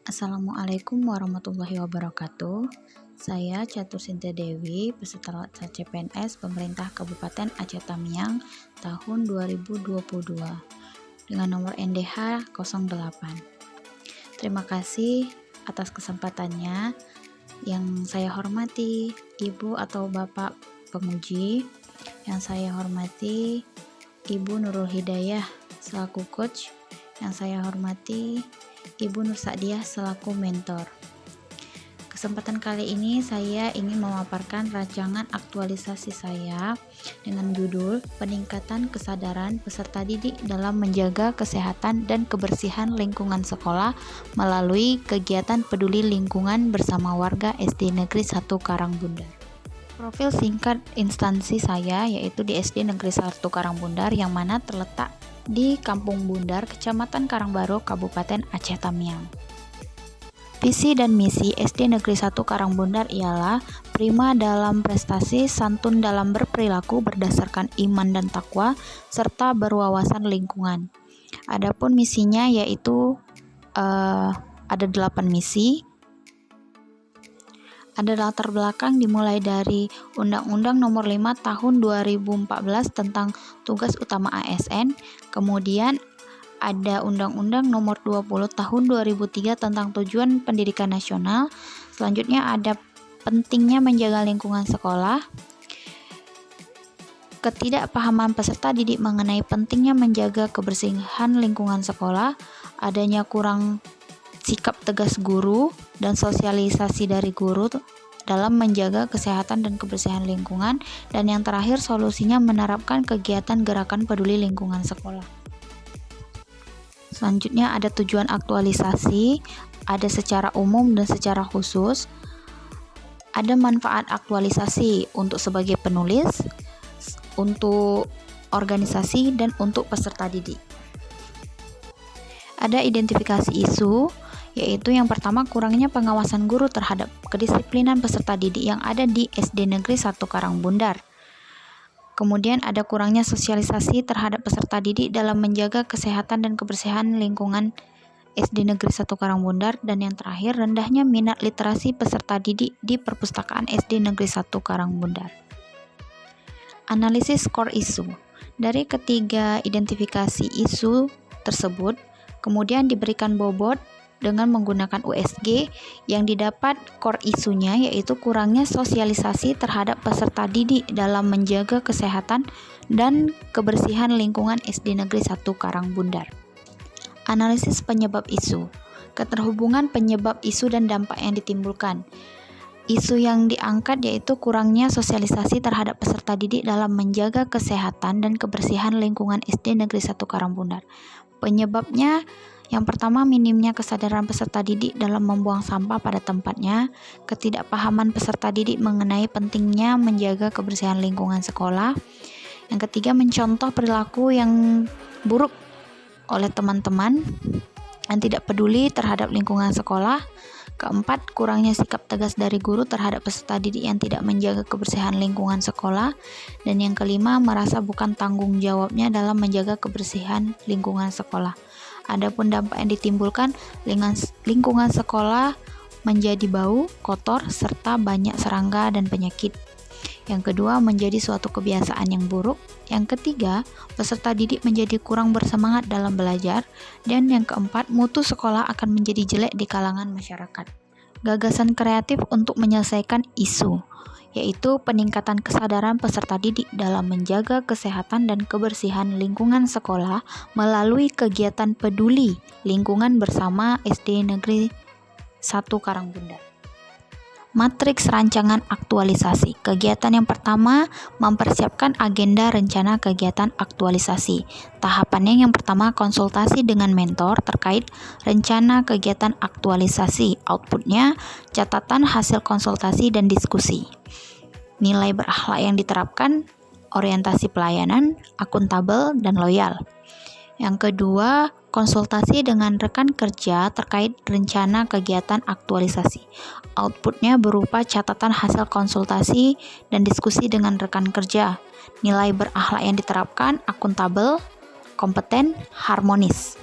Assalamualaikum warahmatullahi wabarakatuh. Saya Catur Sinta Dewi, peserta latsar CPNS Pemerintah Kabupaten Aceh Tamiang tahun 2022 dengan nomor NDH 08. Terima kasih atas kesempatannya. Yang saya hormati Ibu atau Bapak penguji, yang saya hormati Ibu Nurul Hidayah selaku coach, yang saya hormati Ibu Nur Sa'diah selaku mentor. Kesempatan kali ini saya ingin memaparkan rancangan aktualisasi saya dengan judul Peningkatan Kesadaran Peserta Didik dalam Menjaga Kesehatan dan Kebersihan Lingkungan Sekolah melalui kegiatan peduli lingkungan bersama warga SD Negeri 1 Karangbundar. Profil singkat instansi saya yaitu di SD Negeri 1 Karangbundar yang mana terletak di Kampung Bundar, Kecamatan Karangbaru, Kabupaten Aceh Tamiang. Visi dan misi SD Negeri 1 Karangbundar ialah prima dalam prestasi, santun dalam berperilaku berdasarkan iman dan takwa, serta berwawasan lingkungan. Adapun misinya yaitu ada 8 misi. Ada latar belakang dimulai dari Undang-Undang Nomor 5 Tahun 2014 tentang Tugas Utama ASN, kemudian ada Undang-Undang Nomor 20 Tahun 2003 tentang Tujuan Pendidikan Nasional, selanjutnya ada pentingnya menjaga lingkungan sekolah, ketidakpahaman peserta didik mengenai pentingnya menjaga kebersihan lingkungan sekolah, adanya kurang sikap tegas guru dan sosialisasi dari guru dalam menjaga kesehatan dan kebersihan lingkungan, dan yang terakhir solusinya menerapkan kegiatan gerakan peduli lingkungan sekolah. Selanjutnya ada tujuan aktualisasi, ada secara umum dan secara khusus. Ada manfaat aktualisasi untuk sebagai penulis, untuk organisasi, dan untuk peserta didik. Ada identifikasi isu, yaitu yang pertama kurangnya pengawasan guru terhadap kedisiplinan peserta didik yang ada di SD Negeri 1 Karangbundar. Kemudian ada kurangnya sosialisasi terhadap peserta didik dalam menjaga kesehatan dan kebersihan lingkungan SD Negeri 1 Karangbundar, dan yang terakhir rendahnya minat literasi peserta didik di perpustakaan SD Negeri 1 Karangbundar. Analisis core isu. Dari ketiga identifikasi isu tersebut, kemudian diberikan bobot dengan menggunakan USG yang didapat core isunya yaitu kurangnya sosialisasi terhadap peserta didik dalam menjaga kesehatan dan kebersihan lingkungan SD Negeri 1 Karangbundar. Analisis penyebab isu. Keterhubungan penyebab isu dan dampak yang ditimbulkan. Isu yang diangkat yaitu kurangnya sosialisasi terhadap peserta didik dalam menjaga kesehatan dan kebersihan lingkungan SD Negeri 1 Karangbundar. Penyebabnya yang pertama, minimnya kesadaran peserta didik dalam membuang sampah pada tempatnya, ketidakpahaman peserta didik mengenai pentingnya menjaga kebersihan lingkungan sekolah. Yang ketiga, mencontoh perilaku yang buruk oleh teman-teman yang tidak peduli terhadap lingkungan sekolah. Keempat, kurangnya sikap tegas dari guru terhadap peserta didik yang tidak menjaga kebersihan lingkungan sekolah. Dan yang kelima, merasa bukan tanggung jawabnya dalam menjaga kebersihan lingkungan sekolah. Adapun dampak yang ditimbulkan, lingkungan sekolah menjadi bau, kotor, serta banyak serangga dan penyakit. Yang kedua, menjadi suatu kebiasaan yang buruk. Yang ketiga, peserta didik menjadi kurang bersemangat dalam belajar. Dan yang keempat, mutu sekolah akan menjadi jelek di kalangan masyarakat. Gagasan kreatif untuk menyelesaikan isu, yaitu peningkatan kesadaran peserta didik dalam menjaga kesehatan dan kebersihan lingkungan sekolah melalui kegiatan peduli lingkungan bersama SD Negeri 1 Karangbundar. Matriks rancangan aktualisasi. Kegiatan yang pertama, mempersiapkan agenda rencana kegiatan aktualisasi. Tahapannya yang pertama, konsultasi dengan mentor terkait rencana kegiatan aktualisasi. Outputnya, catatan hasil konsultasi dan diskusi. Nilai berakhlak yang diterapkan, orientasi pelayanan, akuntabel, dan loyal. Yang kedua, konsultasi dengan rekan kerja terkait rencana kegiatan aktualisasi. Outputnya berupa catatan hasil konsultasi dan diskusi dengan rekan kerja. Nilai berakhlak yang diterapkan, akuntabel, kompeten, harmonis.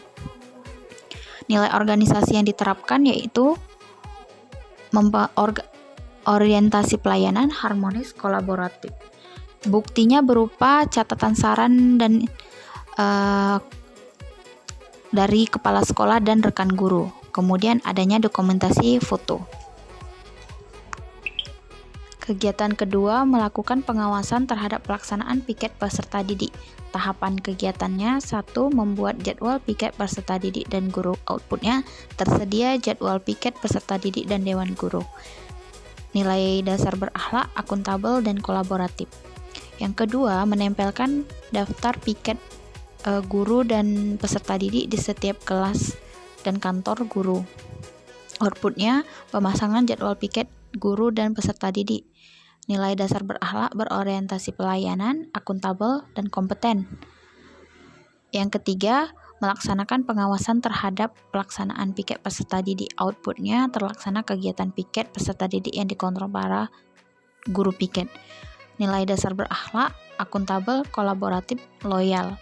Nilai organisasi yang diterapkan yaitu orientasi pelayanan, harmonis, kolaboratif. Buktinya berupa catatan saran dan dari kepala sekolah dan rekan guru. Kemudian adanya dokumentasi foto. Kegiatan kedua, melakukan pengawasan terhadap pelaksanaan piket peserta didik. Tahapan kegiatannya: 1. Membuat jadwal piket peserta didik dan guru. Outputnya, tersedia jadwal piket peserta didik dan dewan guru. Nilai dasar berakhlak, akuntabel, dan kolaboratif. Yang kedua, menempelkan daftar piket guru dan peserta didik di setiap kelas dan kantor guru. Outputnya, pemasangan jadwal piket guru dan peserta didik. Nilai dasar berakhlak, berorientasi pelayanan, akuntabel, dan kompeten. Yang ketiga, melaksanakan pengawasan terhadap pelaksanaan piket peserta didik. Outputnya, terlaksana kegiatan piket peserta didik yang dikontrol para guru piket. Nilai dasar berakhlak, akuntabel, kolaboratif, loyal.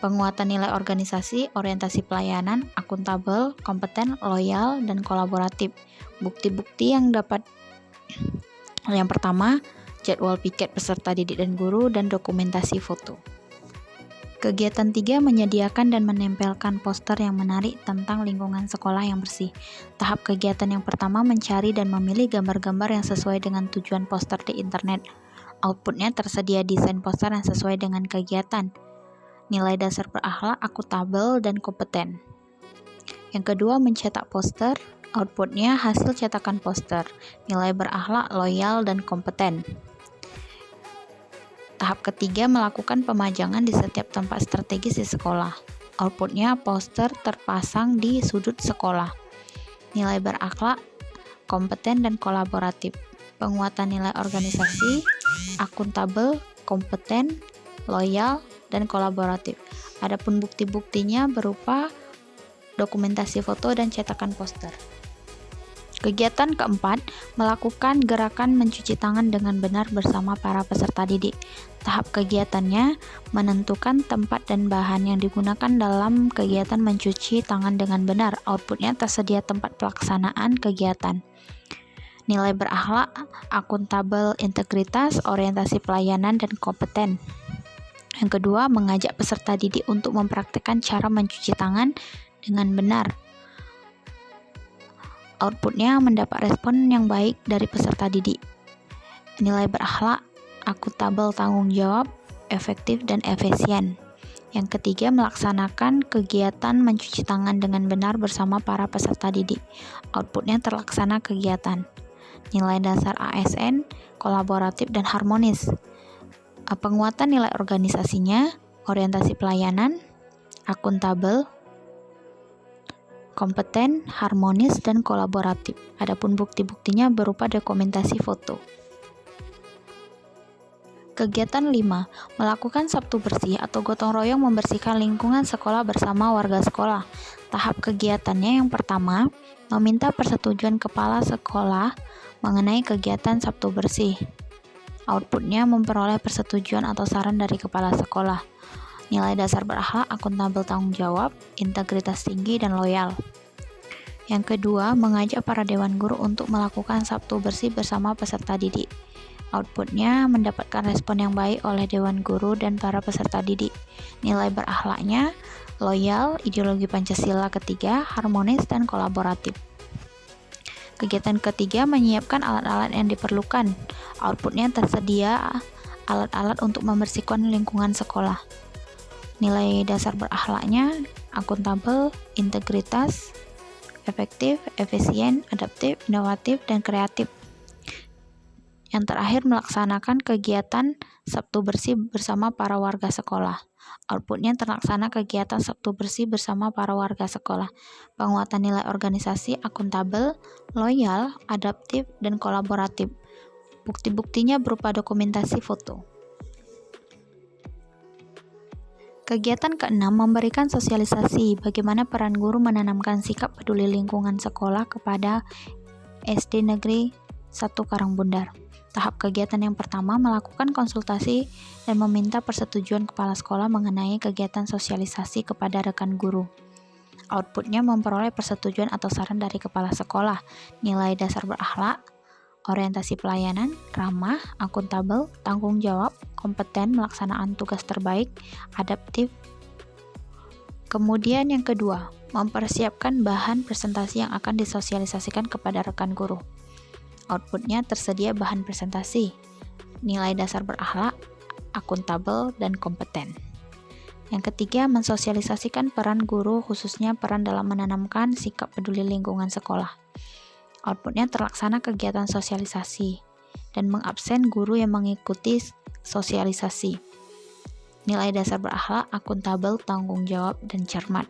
Penguatan nilai organisasi, orientasi pelayanan, akuntabel, kompeten, loyal, dan kolaboratif. Bukti-bukti yang dapat: yang pertama, jadwal piket peserta didik dan guru dan dokumentasi foto. Kegiatan 3, menyediakan dan menempelkan poster yang menarik tentang lingkungan sekolah yang bersih. Tahap kegiatan yang pertama, mencari dan memilih gambar-gambar yang sesuai dengan tujuan poster di internet. Outputnya, tersedia desain poster yang sesuai dengan kegiatan. Nilai dasar berakhlak, akuntabel, dan kompeten. Yang kedua, mencetak poster. Outputnya, hasil cetakan poster. Nilai berakhlak, loyal, dan kompeten. Tahap ketiga, melakukan pemajangan di setiap tempat strategis di sekolah. Outputnya, poster terpasang di sudut sekolah. Nilai berakhlak, kompeten, dan kolaboratif. Penguatan nilai organisasi, akuntabel, kompeten, loyal, dan kolaboratif. Adapun bukti-buktinya berupa dokumentasi foto dan cetakan poster. Kegiatan keempat, melakukan gerakan mencuci tangan dengan benar bersama para peserta didik. Tahap kegiatannya, menentukan tempat dan bahan yang digunakan dalam kegiatan mencuci tangan dengan benar. Outputnya, tersedia tempat pelaksanaan kegiatan. Nilai berakhlak, akuntabel, integritas, orientasi pelayanan, dan kompeten. Yang kedua, mengajak peserta didik untuk mempraktikkan cara mencuci tangan dengan benar. Outputnya, mendapat respon yang baik dari peserta didik. Nilai berakhlak, akuntabel, tanggung jawab, efektif, dan efisien. Yang ketiga, melaksanakan kegiatan mencuci tangan dengan benar bersama para peserta didik. Outputnya, terlaksana kegiatan. Nilai dasar ASN, kolaboratif, dan harmonis. Penguatan nilai organisasinya, orientasi pelayanan, akuntabel, kompeten, harmonis, dan kolaboratif. Adapun bukti-buktinya berupa dokumentasi foto. Kegiatan 5, melakukan Sabtu bersih atau gotong royong membersihkan lingkungan sekolah bersama warga sekolah. Tahap kegiatannya yang pertama, meminta persetujuan kepala sekolah mengenai kegiatan Sabtu bersih. Outputnya, memperoleh persetujuan atau saran dari kepala sekolah. Nilai dasar berakhlak, akuntabel, tanggung jawab, integritas tinggi, dan loyal. Yang kedua, mengajak para dewan guru untuk melakukan Sabtu bersih bersama peserta didik. Outputnya, mendapatkan respon yang baik oleh dewan guru dan para peserta didik. Nilai berakhlaknya, loyal, ideologi Pancasila ketiga, harmonis, dan kolaboratif. Kegiatan ketiga, menyiapkan alat-alat yang diperlukan. Outputnya, tersedia alat-alat untuk membersihkan lingkungan sekolah. Nilai dasar berakhlaknya, akuntabel, integritas, efektif, efisien, adaptif, inovatif, dan kreatif. Yang terakhir, melaksanakan kegiatan Sabtu bersih bersama para warga sekolah. Outputnya, terlaksana kegiatan Sabtu bersih bersama para warga sekolah. Penguatan nilai organisasi, akuntabel, loyal, adaptif, dan kolaboratif. Bukti-buktinya berupa dokumentasi foto. Kegiatan ke-6, memberikan sosialisasi bagaimana peran guru menanamkan sikap peduli lingkungan sekolah kepada SD Negeri 1 Karangbundar. Tahap kegiatan yang pertama, melakukan konsultasi dan meminta persetujuan kepala sekolah mengenai kegiatan sosialisasi kepada rekan guru. Outputnya memperoleh persetujuan atau saran dari kepala sekolah, nilai dasar berakhlak, orientasi pelayanan, ramah, akuntabel, tanggung jawab, kompeten, melaksanaan tugas terbaik, adaptif. Kemudian yang kedua, mempersiapkan bahan presentasi yang akan disosialisasikan kepada rekan guru. Outputnya tersedia bahan presentasi, nilai dasar berakhlak, akuntabel, dan kompeten. Yang ketiga, mensosialisasikan peran guru, khususnya peran dalam menanamkan sikap peduli lingkungan sekolah. Outputnya terlaksana kegiatan sosialisasi dan mengabsen guru yang mengikuti sosialisasi. Nilai dasar berakhlak, akuntabel, tanggung jawab, dan cermat.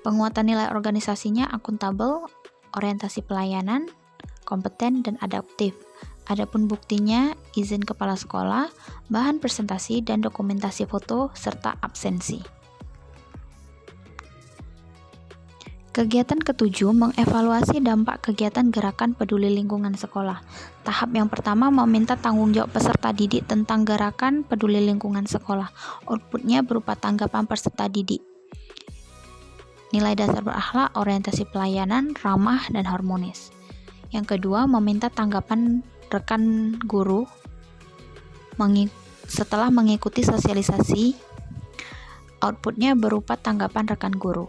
Penguatan nilai organisasinya akuntabel, orientasi pelayanan, kompeten, dan adaptif. Adapun buktinya, izin kepala sekolah, bahan presentasi dan dokumentasi foto, serta absensi. Kegiatan ketujuh, mengevaluasi dampak kegiatan gerakan peduli lingkungan sekolah. Tahap yang pertama, meminta tanggung jawab peserta didik tentang gerakan peduli lingkungan sekolah. Outputnya berupa tanggapan peserta didik. Nilai dasar berakhlak, orientasi pelayanan, ramah, dan harmonis. Yang kedua, meminta tanggapan rekan guru setelah mengikuti sosialisasi. Outputnya berupa tanggapan rekan guru.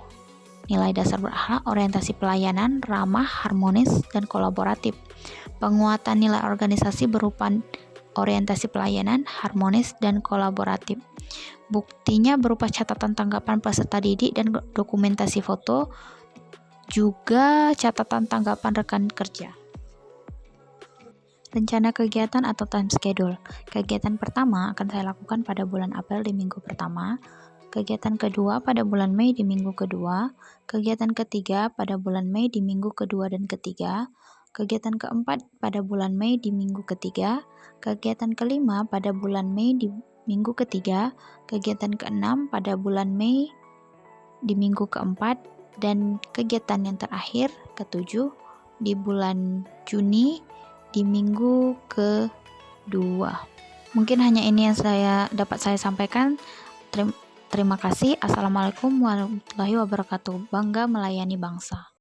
Nilai dasar berakhlak, orientasi pelayanan, ramah, harmonis, dan kolaboratif. Penguatan nilai organisasi berupa orientasi pelayanan, harmonis, dan kolaboratif. Buktinya berupa catatan tanggapan peserta didik dan dokumentasi foto, juga catatan tanggapan rekan kerja. Rencana kegiatan atau time schedule. Kegiatan pertama akan saya lakukan pada bulan April di minggu pertama, kegiatan kedua pada bulan Mei di minggu kedua, kegiatan ketiga pada bulan Mei di minggu kedua dan ketiga, kegiatan keempat pada bulan Mei di minggu ketiga, kegiatan kelima pada bulan Mei di minggu ketiga, kegiatan keenam pada bulan Mei di minggu keempat, dan kegiatan yang terakhir ketujuh di bulan Juni di minggu kedua. Mungkin hanya ini yang dapat saya sampaikan. Terima kasih. Assalamualaikum warahmatullahi wabarakatuh. Bangga melayani bangsa.